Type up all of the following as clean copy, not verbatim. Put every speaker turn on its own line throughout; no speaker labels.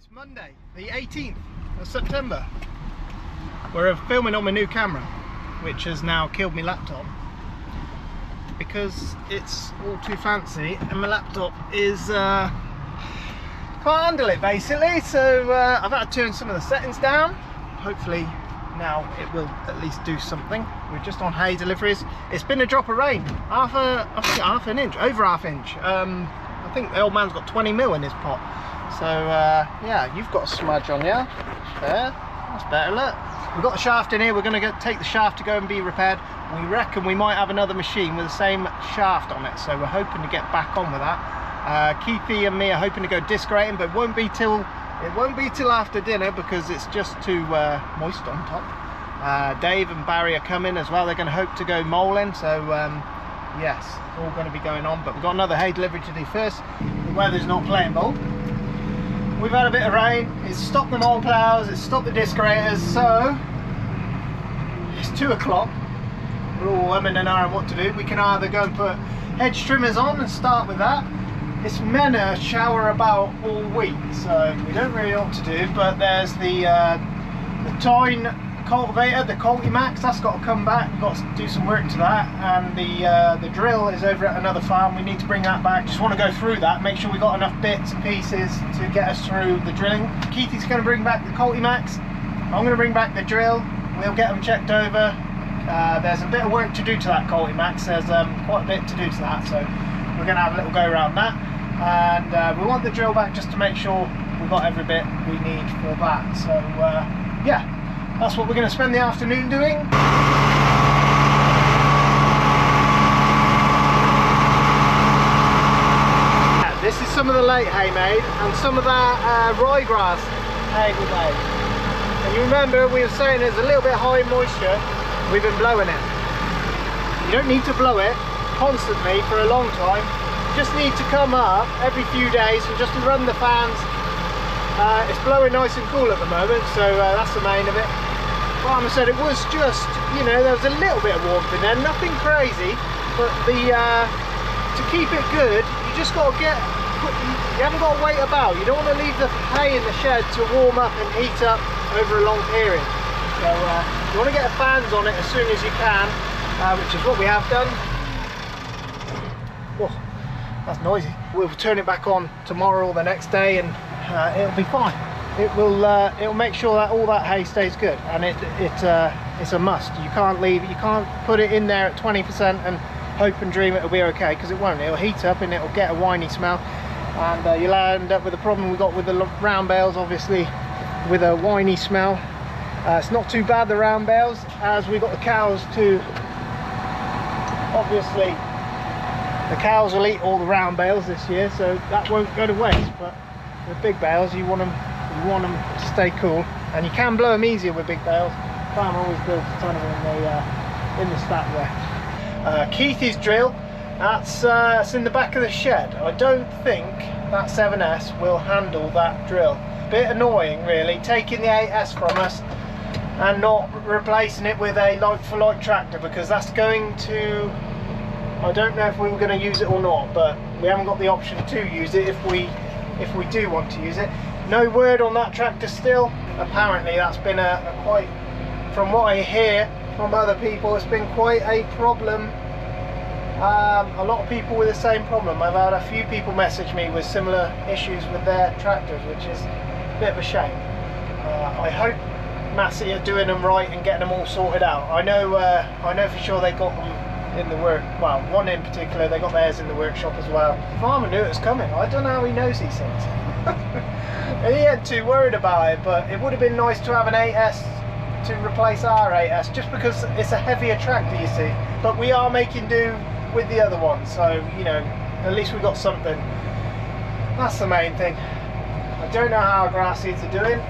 It's Monday, the 18th of September. We're filming on my new camera, which has now killed my laptop because it's all too fancy and my laptop is can't handle it basically. So I've had to turn some of the settings down. Hopefully now it will at least do something. We're just on hay deliveries. It's been a drop of rain, half an inch, over half inch. I think the old man's got 20 mil in his pot. So yeah, you've got a smudge on you. There, that's better, look. We've got the shaft in here. We're going to take the shaft to go and be repaired. We reckon we might have another machine with the same shaft on it, so we're hoping to get back on with that. Keithy and me are hoping to go disc rating, but it won't be till after dinner because it's just too moist on top. Dave and Barry are coming as well. They're going to hope to go moleing, so yes, all going to be going on. But we've got another hay delivery to do first. The weather's not playing ball. We've had a bit of rain. It's stopped the mole ploughs, it's stopped the disc raters, so it's 2 o'clock. We're all umming and ahhing what to do. We can either go and put hedge trimmers on and start with that. It's meant to shower about all week, so we don't really know what to do. But there's the Toyn cultivator, the Cultimax, that's got to come back. We've got to do some work to that, and the drill is over at another farm. We need to bring that back. Just want to go through that, make sure we got enough bits and pieces to get us through the drilling. Keithy's going to bring back the Cultimax. I'm going to bring back the drill. We'll get them checked over. There's a bit of work to do to that Cultimax. There's quite a bit to do to that, so we're going to have a little go around that. And we want the drill back just to make sure we've got every bit we need for that. So yeah, that's what we're going to spend the afternoon doing. This is some of the late hay made and some of that ryegrass hay we made. And you remember we were saying there's a little bit high moisture. We've been blowing it. You don't need to blow it constantly for a long time. You just need to come up every few days and just run the fans. It's blowing nice and cool at the moment, so that's the main of it. Farmer said it was just, you know, there was a little bit of warmth in there, nothing crazy, but to keep it good, you just got to you haven't got to wait about. You don't want to leave the hay in the shed to warm up and heat up over a long period. So you want to get the fans on it as soon as you can, which is what we have done. Whoa, that's noisy. We'll turn it back on tomorrow or the next day, and it'll be fine. It'll make sure that all that hay stays good, and it's a must. You can't put it in there at 20% and hope and dream it'll be okay, because it won't. It'll heat up and it'll get a whiny smell, and you'll end up with the problem we got with the round bales, obviously, with a whiny smell. It's not too bad, the round bales, as we got the cows to, obviously the cows will eat all the round bales this year, so that won't go to waste. But with big bales, you want them to stay cool, and you can blow them easier with big bales. Farmer always builds a ton of them in the stack there. Keithy's drill, that's in the back of the shed. I don't think that 7S will handle that drill. Bit annoying really, taking the 8S from us and not replacing it with a like-for-like tractor, because that's going to, I don't know if we were going to use it or not, but we haven't got the option to use it if we do want to use it. No word on that tractor still. Apparently that's been quite, from what I hear from other people, it's been quite a problem. A lot of people with the same problem. I've had a few people message me with similar issues with their tractors, which is a bit of a shame. I hope Massey are doing them right and getting them all sorted out. I know for sure they got them in the work. Well, one in particular, they got theirs in the workshop as well. Farmer knew it was coming. I don't know how he knows these things. And he ain't too worried about it, but it would have been nice to have an 8S to replace our 8S, just because it's a heavier tractor, you see. But we are making do with the other one, so you know, at least we got something. That's the main thing. I don't know how our grass seeds are doing.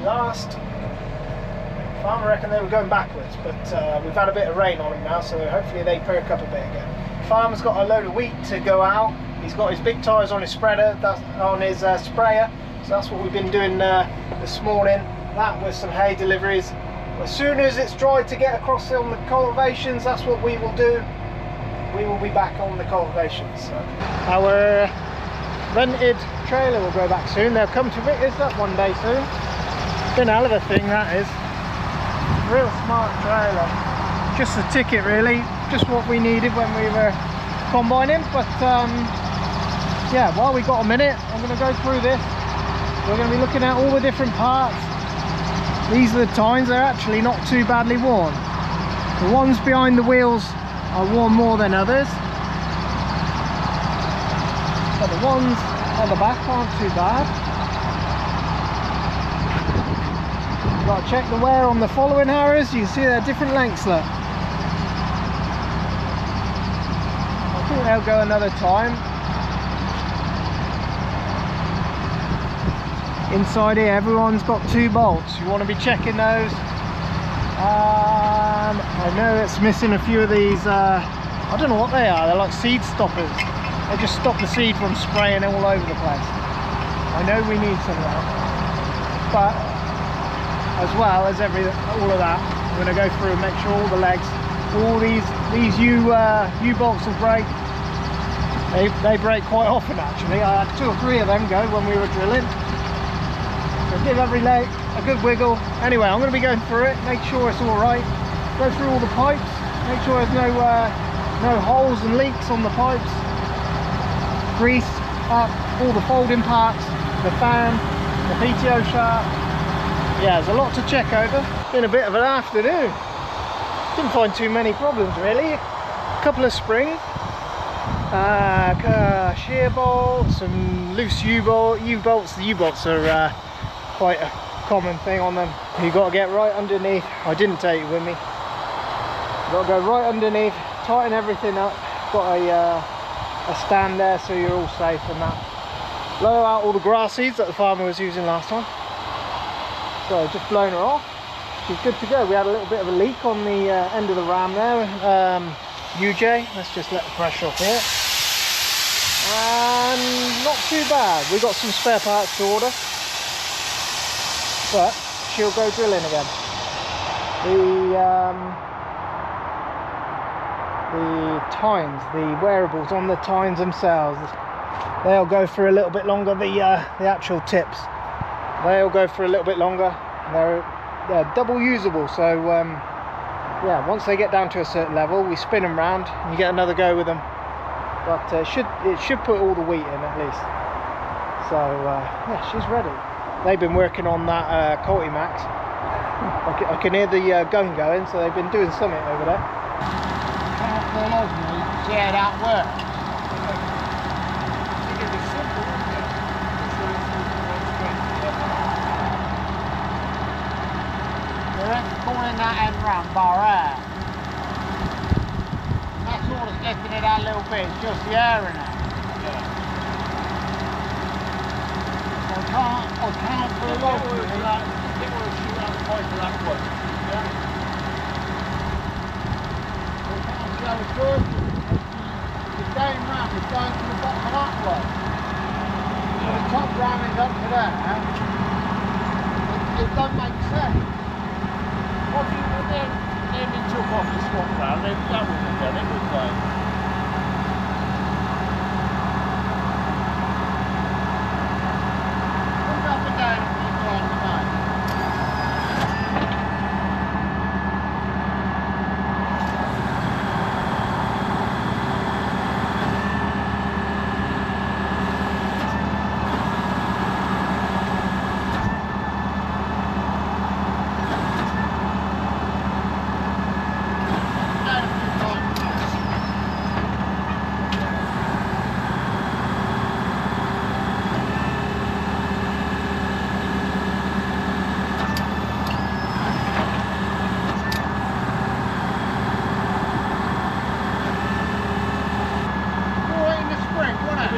Last farmer reckoned they were going backwards, but we've had a bit of rain on them now, so hopefully they perk up a bit again. Farmer's got a load of wheat to go out. He's got his big tyres on his spreader, that's on his sprayer, so that's what we've been doing this morning. That with some hay deliveries. As soon as it's dry to get across on the cultivations, that's what we will do. We will be back on the cultivations. So. Our rented trailer will go back soon. They'll come to pick this up one day soon. Been a hell of a thing that is. Real smart trailer. Just the ticket really, just what we needed when we were combining. But yeah, while we got a minute, I'm going to go through this. We're going to be looking at all the different parts. These are the tines. They're actually not too badly worn. The ones behind the wheels are worn more than others, but the ones on the back aren't too bad. Got to check the wear on the following arrows. You can see they're different lengths, look. I think they'll go another time. Inside here, everyone's got 2 bolts. You want to be checking those. I know it's missing a few of these. I don't know what they are. They're like seed stoppers. They just stop the seed from spraying all over the place. I know we need some of that, but as well as all of that, I'm going to go through and make sure all the legs, all these U-bolts will break. They break quite often actually. I had 2 or 3 of them go when we were drilling. So give every leg a good wiggle. Anyway, I'm going to be going through it, make sure it's all right. Go through all the pipes, make sure there's no holes and leaks on the pipes. Grease up all the folding parts, the fan, the PTO shaft. Yeah, there's a lot to check over. Been a bit of an afternoon. Didn't find too many problems really. A couple of springs, shear bolts, some loose U-bolts. The U-bolts are quite a common thing on them. You got to get right underneath. I didn't take it with me. Got to go right underneath, tighten everything up. Got a stand there so you're all safe and that. Blow out all the grass seeds that the farmer was using last time. So just blown her off. She's good to go. We had a little bit of a leak on the end of the ram there. UJ, let's just let the pressure off here. And not too bad. We got some spare parts to order, but she'll go drilling again. The tines, the wearables on the tines themselves, they'll go for a little bit longer. The actual tips, they'll go for a little bit longer. They're double usable, so yeah, once they get down to a certain level, we spin them round and you get another go with them. But it should put all the wheat in at least. So yeah, she's ready. They've been working on that Cultimax. I can hear the gun going, so they've been doing something over there.
Can't fall over me, see how that works. Calling that end round bar air. That's all that's lifting it out a little bit, it's just the air in it. Yeah. I can't pull over it. They want to shoot out the pipe for that one. Yeah. We can't see how it's good. The same ram is going to the bottom of that one. So the top ram is up to there. It doesn't make sense. What if you then took off the swap round, then that wouldn't have done it, would they? Look up and down and keep on the night.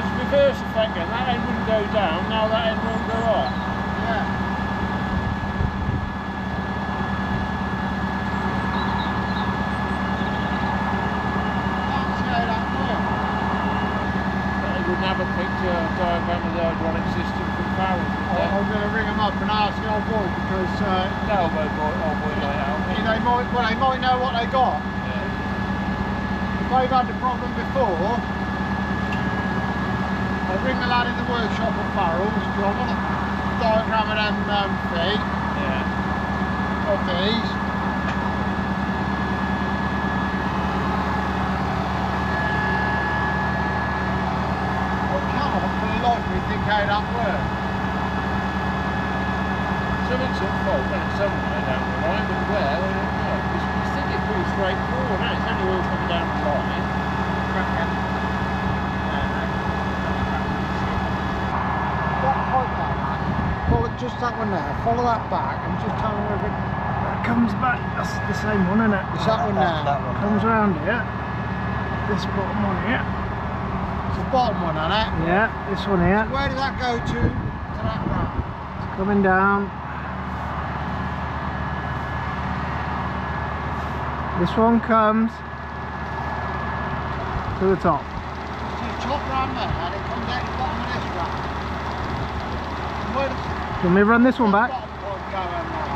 Reverse effect then, that end wouldn't go down, now that end won't go up. Yeah. Can't see how that works. They wouldn't have a picture diagram of the hydraulic system from Farrell. I'm going to ring them up and ask the old boy because they'll old boy like that. They might know what they got. Yeah. If they've had the problem before, I'll ring the lad in the workshop at Farrell's. Do you want a diagram of them feet? Yeah. Of these. We think how that works. Something's at fault, and it's somewhere down the line, but where, I don't know. We think it's pretty straightforward, and it's only all coming down the line. Follow just that one there, follow that back, and just tell me where
That comes back, that's the same one, isn't it?
It's that one there.
That one. Comes around here. This bottom one here.
The bottom one on it?
Yeah, this one here.
So where does that go to that ramp?
It's coming down. This one comes to the top.
So you chop round there and it comes out the bottom of this ramp. And where does
Do you want me to run this one back?
the bottom one go in there?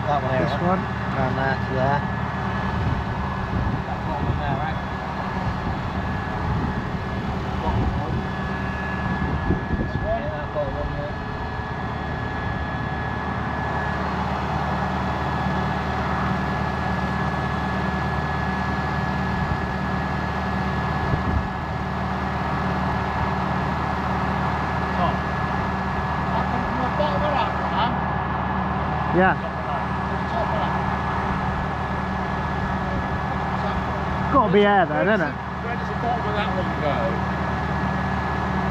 That one here, this one.
Around there to there.
That bottom one there, right? Bottom one. This one?
Yeah, that bottom one there.
Oh. That comes from the bottom of that ramp.
Yeah. Got to be air there, isn't it?
Where does the bottom of that one go?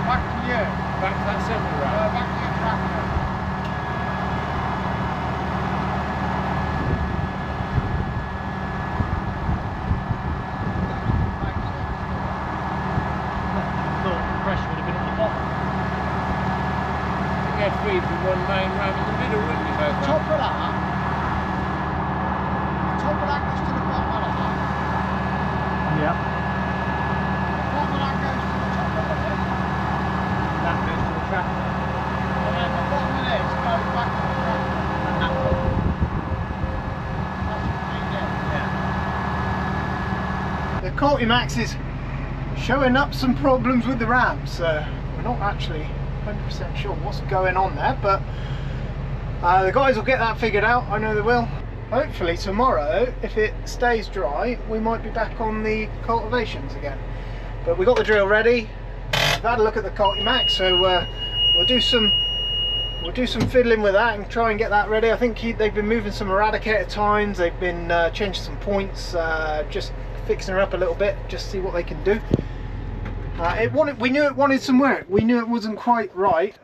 Back to you. Back to that centre round? Back to your tractor. I thought the pressure would have been at the bottom. I think you had feed from one main ram in the middle, wouldn't you? Top of that? The top of that goes to the bottom of that.
Yep.
The bottom of that goes to the top of it. That goes to the tractor. And then the bottom of this goes back to the tractor. And that one. That's what we did. Yeah.
The Cultimax is showing up some problems with the ram, so we're not actually 100% sure what's going on there, but the guys will get that figured out. I know they will. Hopefully tomorrow, if it stays dry, we might be back on the cultivations again. But we got the drill ready. We've had a look at the Cultimax, so we'll do some fiddling with that and try and get that ready. I think they've been moving some eradicator tines. They've been changing some points, just fixing her up a little bit, just see what they can do. We knew it wanted some work. We knew it wasn't quite right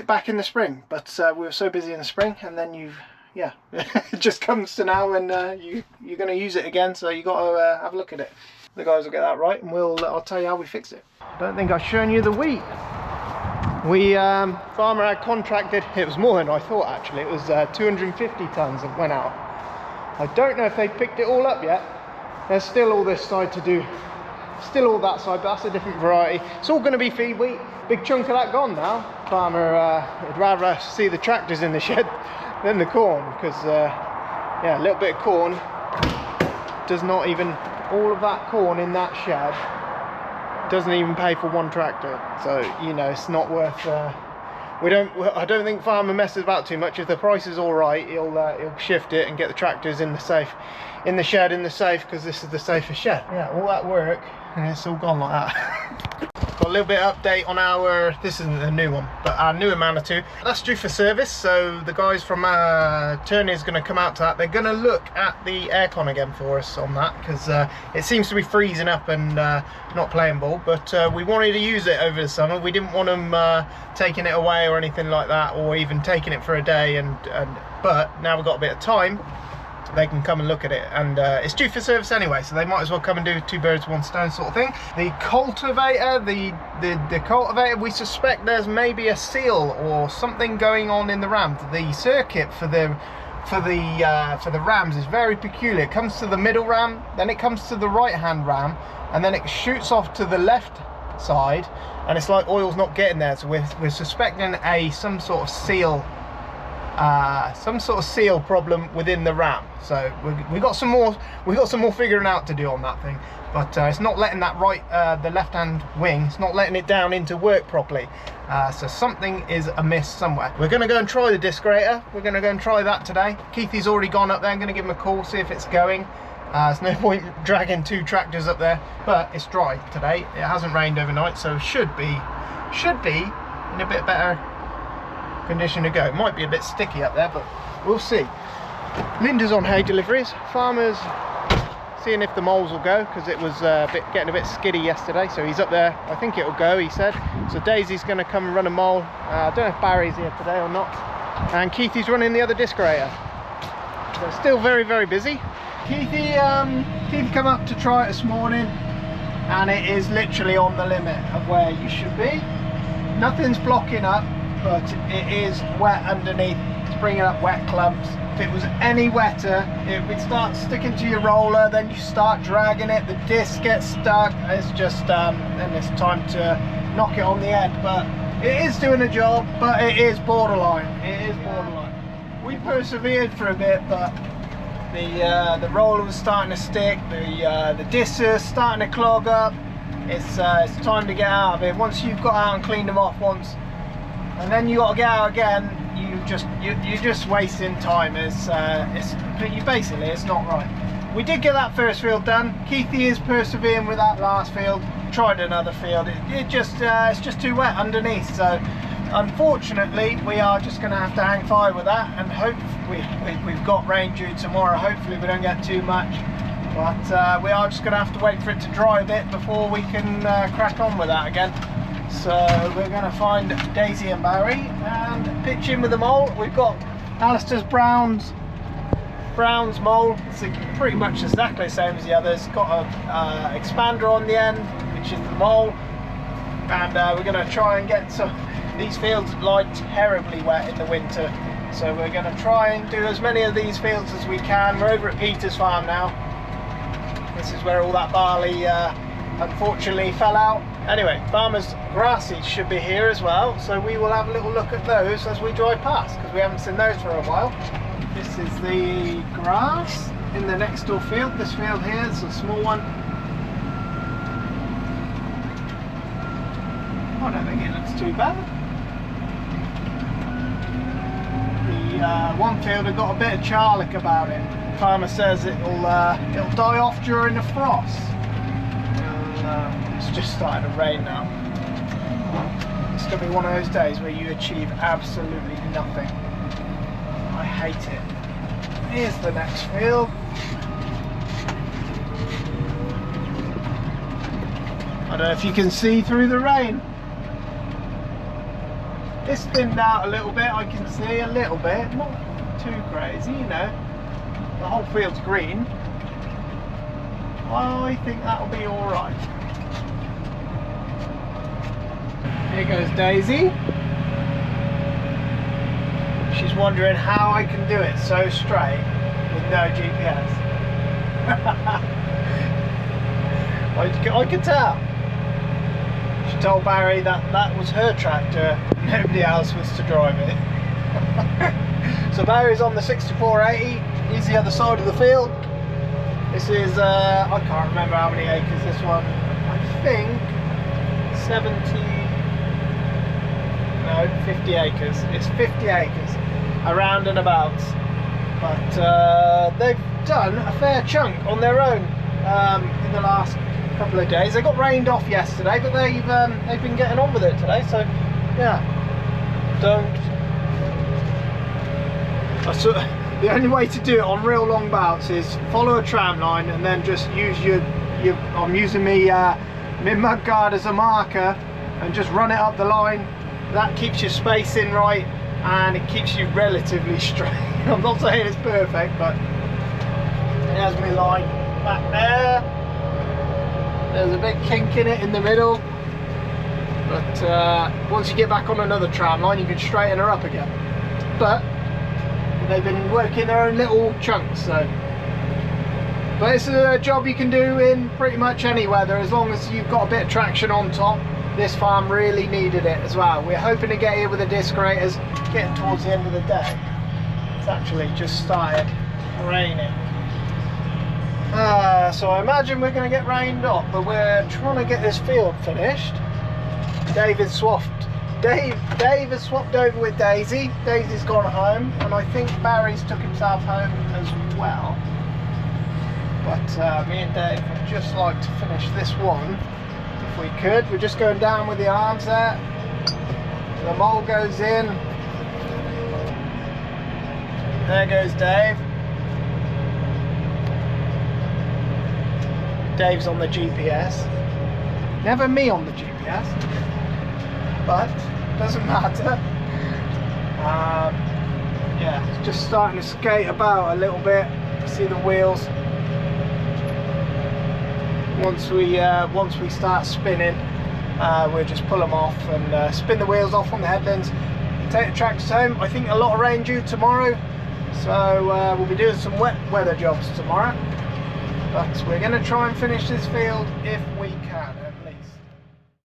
back in the spring, but we were so busy in the spring, and then it just comes to now, and you're going to use it again, so you got to have a look at it. The guys will get that right, and I'll tell you how we fix it. I don't think I've shown you the wheat. Farmer had contracted, it was more than I thought actually, it was 250 tons that went out. I don't know if they picked it all up yet. There's still all this side to do, still all that side, but that's a different variety. It's all going to be feed wheat. Big chunk of that gone now. Farmer would rather see the tractors in the shed than the corn, because yeah, a little bit of corn does not even, all of that corn in that shed doesn't even pay for one tractor, so you know it's not worth. I don't think Farmer messes about too much. If the price is all right, he'll shift it and get the tractors in the safe, in the shed, in the safe, because this is the safest shed. Yeah, all that work and it's all gone like that. Got a little bit of update on our, this isn't a new one, but our newer Manitou. That's due for service, so the guys from Turney is going to come out to that. They're going to look at the aircon again for us on that, because it seems to be freezing up and not playing ball, but we wanted to use it over the summer. We didn't want them taking it away or anything like that, or even taking it for a day, but now we've got a bit of time, they can come and look at it, and it's due for service anyway, so they might as well come and do two birds one stone sort of thing. The cultivator, the cultivator, we suspect there's maybe a seal or something going on in the ram. The circuit for the rams is very peculiar. It comes to the middle ram, then it comes to the right hand ram, and then it shoots off to the left side, and it's like oil's not getting there, so we're suspecting some sort of seal problem within the ram. So we got some more figuring out to do on that thing, but it's not letting that the left hand wing, it's not letting it down into work properly. So something is amiss somewhere. We're going to go and try the disc grater. We're going to go and try that today. Keithy's already gone up there. I'm going to give him a call, see if it's going. There's no point dragging 2 tractors up there, but it's dry today. It hasn't rained overnight, so should be in a bit better condition to go. It might be a bit sticky up there, but we'll see. Linda's on hay deliveries. Farmer's seeing if the moles will go, because it was getting a bit skiddy yesterday, so he's up there. I think it'll go, he said. So Daisy's going to come and run a mole. I don't know if Barry's here today or not, and Keithy's running the other disc grater. So still very, very busy. Keithy come up to try it this morning, and it is literally on the limit of where you should be. Nothing's blocking up, but it is wet underneath. It's bringing up wet clumps. If it was any wetter, it would start sticking to your roller, then you start dragging it, the disc gets stuck. It's just then it's time to knock it on the head. But it is doing a job, but it is borderline. It is borderline. We persevered for a bit, but the roller was starting to stick, the discs are starting to clog up. It's time to get out of it. Once you've got out and cleaned them off once, and then you got to get out again, you're just wasting time. It's not right. We did get that first field done. Keithy is persevering with that last field. Tried another field. It's just too wet underneath. So unfortunately, we are just going to have to hang fire with that, and hope we've got rain due tomorrow. Hopefully we don't get too much, but we are just going to have to wait for it to dry a bit before we can crack on with that again. So we're going to find Daisy and Barry and pitch in with the mole. We've got Alistair's Brown's mole. It's pretty much exactly the same as the others. Got a expander on the end, which is the mole, and we're going to try and get some. These fields lie terribly wet in the winter, so we're going to try and do as many of these fields as we can. We're over at Peter's farm now. This is where all that barley unfortunately fell out. Anyway, farmer's grasses should be here as well, so we will have a little look at those as we drive past, because we haven't seen those for a while. This is the grass in the next door field. This field here is a small one. I don't think it looks too bad. The one field had got a bit of charlick about it. Farmer says it'll die off during the frost. It's just started to rain now. It's going to be one of those days where you achieve absolutely nothing. I hate it. Here's the next field. I don't know if you can see through the rain. It's thinned out a little bit, I can see a little bit, not too crazy, you know. The whole field's green. I think that'll be alright. Here goes Daisy. She's wondering how I can do it so straight with no GPS. I could tell. She told Barry that was her tractor, nobody else was to drive it. So Barry's on the 6480, he's the other side of the field. This is, I can't remember how many acres this one, I think 50 acres. It's 50 acres, around and about. But they've done a fair chunk on their own in the last couple of days. They got rained off yesterday, but they've been getting on with it today. So yeah, the only way to do it on real long bouts is follow a tram line and then just use your I'm using my mud guard as a marker and just run it up the line. That keeps your spacing right and it keeps you relatively straight. I'm not saying it's perfect, but there's my line back there. There's a big kink in it in the middle, but once you get back on another tram line you can straighten her up again. But they've been working their own little chunks, so But it's a job you can do in pretty much any weather as long as you've got a bit of traction on top. This farm really needed it as well. We're hoping to get here with the disc graders, getting towards the end of the day. It's actually just started raining. So I imagine we're going to get rained off, but we're trying to get this field finished. Dave has swapped over with Daisy. Daisy's gone home, and I think Barry's took himself home as well. But me and Dave would just like to finish this one if we could. We're just going down with the arms there. The mole goes in. There goes Dave. Dave's on the GPS. Never me on the GPS, but doesn't matter. Yeah, it's just starting to skate about a little bit. See the wheels. Once we start spinning, we'll just pull them off and spin the wheels off on the headlands, take the tractors home. I think a lot of rain due tomorrow, so we'll be doing some wet weather jobs tomorrow, but we're going to try and finish this field if we can at least.